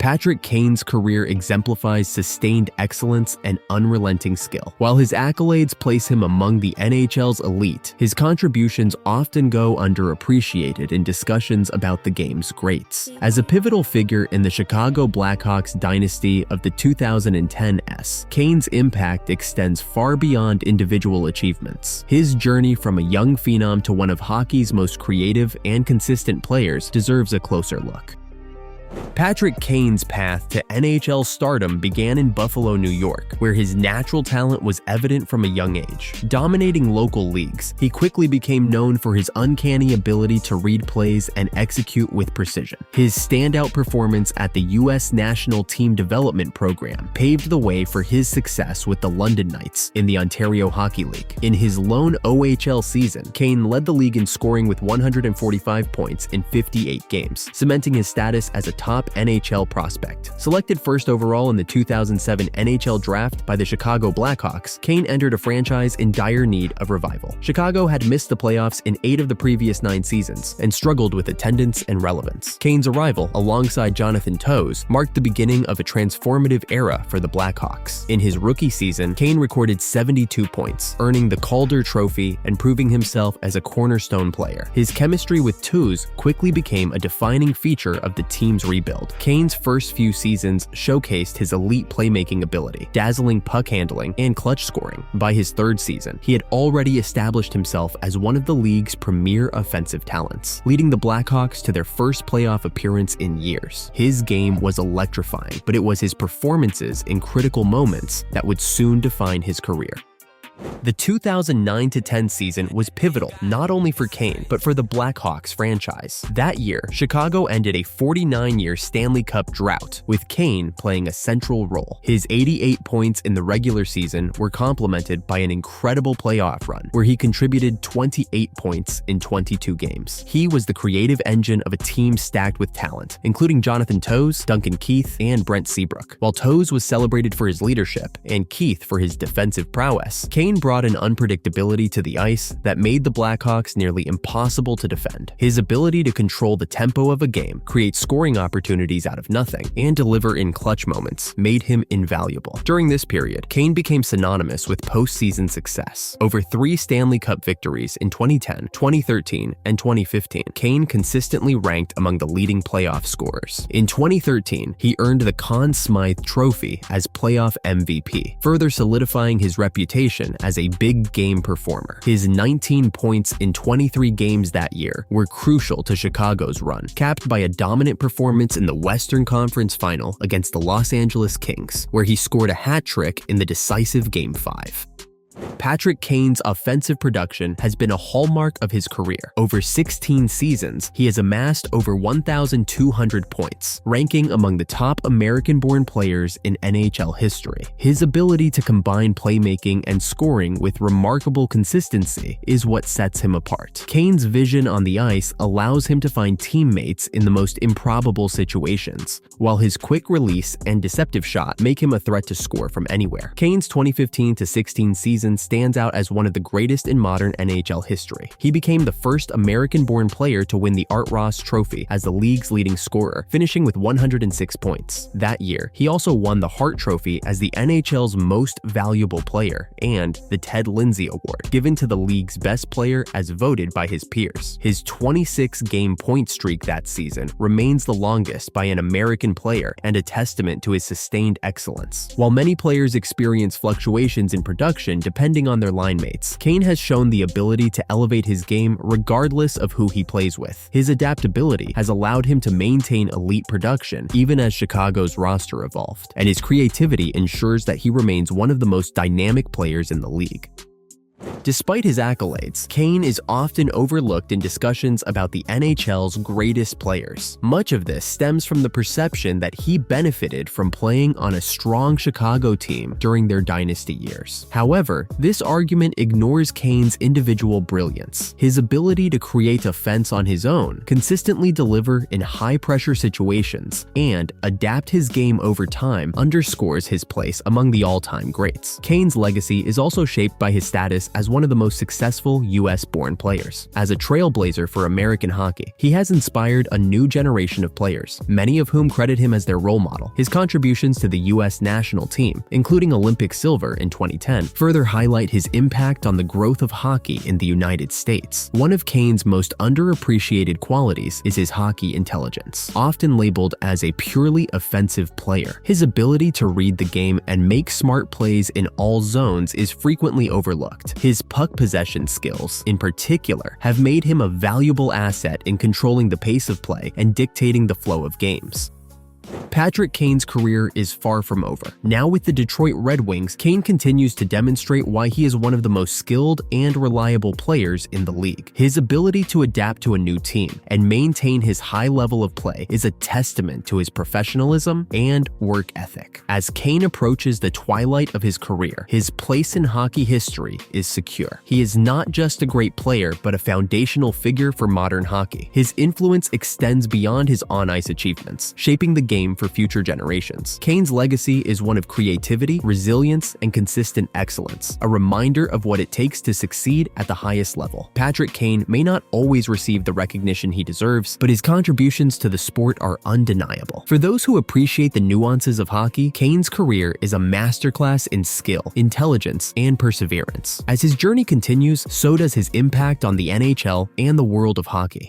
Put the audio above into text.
Patrick Kane's career exemplifies sustained excellence and unrelenting skill. While his accolades place him among the NHL's elite, his contributions often go underappreciated in discussions about the game's greats. As a pivotal figure in the Chicago Blackhawks Dynasty of the 2010s, Kane's impact extends far beyond individual achievements. His journey from a young phenom to one of hockey's most creative and consistent players deserves a closer look. Patrick Kane's path to NHL stardom began in Buffalo, New York, where his natural talent was evident from a young age. Dominating local leagues, he quickly became known for his uncanny ability to read plays and execute with precision. His standout performance at the U.S. National Team Development Program paved the way for his success with the London Knights in the Ontario Hockey League. In his lone OHL season, Kane led the league in scoring with 145 points in 58 games, cementing his status as a top NHL prospect. Selected first overall in the 2007 NHL draft by the Chicago Blackhawks, Kane entered a franchise in dire need of revival. Chicago had missed the playoffs in 8 of the previous 9 seasons and struggled with attendance and relevance. Kane's arrival, alongside Jonathan Toews, marked the beginning of a transformative era for the Blackhawks. In his rookie season, Kane recorded 72 points, earning the Calder Trophy and proving himself as a cornerstone player. His chemistry with Toews quickly became a defining feature of the team's rebuild. Kane's first few seasons showcased his elite playmaking ability, dazzling puck handling, and clutch scoring. By his third season, he had already established himself as one of the league's premier offensive talents, leading the Blackhawks to their first playoff appearance in years. His game was electrifying, but it was his performances in critical moments that would soon define his career. The 2009-10 season was pivotal not only for Kane, but for the Blackhawks franchise. That year, Chicago ended a 49-year Stanley Cup drought, with Kane playing a central role. His 88 points in the regular season were complemented by an incredible playoff run, where he contributed 28 points in 22 games. He was the creative engine of a team stacked with talent, including Jonathan Toews, Duncan Keith, and Brent Seabrook. While Toews was celebrated for his leadership and Keith for his defensive prowess, Kane brought an unpredictability to the ice that made the Blackhawks nearly impossible to defend. His ability to control the tempo of a game, create scoring opportunities out of nothing, and deliver in clutch moments made him invaluable. During this period, Kane became synonymous with postseason success. Over 3 Stanley Cup victories in 2010, 2013, and 2015, Kane consistently ranked among the leading playoff scorers. In 2013, he earned the Conn Smythe Trophy as playoff MVP, further solidifying his reputation as a big game performer. His 19 points in 23 games that year were crucial to Chicago's run, capped by a dominant performance in the Western Conference Final against the Los Angeles Kings, where he scored a hat trick in the decisive Game 5. Patrick Kane's offensive production has been a hallmark of his career. Over 16 seasons, he has amassed over 1,200 points, ranking among the top American-born players in NHL history. His ability to combine playmaking and scoring with remarkable consistency is what sets him apart. Kane's vision on the ice allows him to find teammates in the most improbable situations, while his quick release and deceptive shot make him a threat to score from anywhere. Kane's 2015-16 season stands out as one of the greatest in modern NHL history. He became the first American-born player to win the Art Ross Trophy as the league's leading scorer, finishing with 106 points. That year, he also won the Hart Trophy as the NHL's most valuable player and the Ted Lindsay Award, given to the league's best player as voted by his peers. His 26-game point streak that season remains the longest by an American player and a testament to his sustained excellence. While many players experience fluctuations in production depending on their line mates, Kane has shown the ability to elevate his game regardless of who he plays with. His adaptability has allowed him to maintain elite production even as Chicago's roster evolved, and his creativity ensures that he remains one of the most dynamic players in the league. Despite his accolades, Kane is often overlooked in discussions about the NHL's greatest players. Much of this stems from the perception that he benefited from playing on a strong Chicago team during their dynasty years. However, this argument ignores Kane's individual brilliance. His ability to create offense on his own, consistently deliver in high-pressure situations, and adapt his game over time underscores his place among the all-time greats. Kane's legacy is also shaped by his status as as one of the most successful US-born players. As a trailblazer for American hockey, he has inspired a new generation of players, many of whom credit him as their role model. His contributions to the US national team, including Olympic silver in 2010, further highlight his impact on the growth of hockey in the United States. One of Kane's most underappreciated qualities is his hockey intelligence. Often labeled as a purely offensive player, his ability to read the game and make smart plays in all zones is frequently overlooked. His puck possession skills, in particular, have made him a valuable asset in controlling the pace of play and dictating the flow of games. Patrick Kane's career is far from over. Now with the Detroit Red Wings, Kane continues to demonstrate why he is one of the most skilled and reliable players in the league. His ability to adapt to a new team and maintain his high level of play is a testament to his professionalism and work ethic. As Kane approaches the twilight of his career, his place in hockey history is secure. He is not just a great player, but a foundational figure for modern hockey. His influence extends beyond his on-ice achievements, shaping the game for future generations. Kane's legacy is one of creativity, resilience, and consistent excellence, a reminder of what it takes to succeed at the highest level. Patrick Kane may not always receive the recognition he deserves, but his contributions to the sport are undeniable. For those who appreciate the nuances of hockey, Kane's career is a masterclass in skill, intelligence, and perseverance. As his journey continues, so does his impact on the NHL and the world of hockey.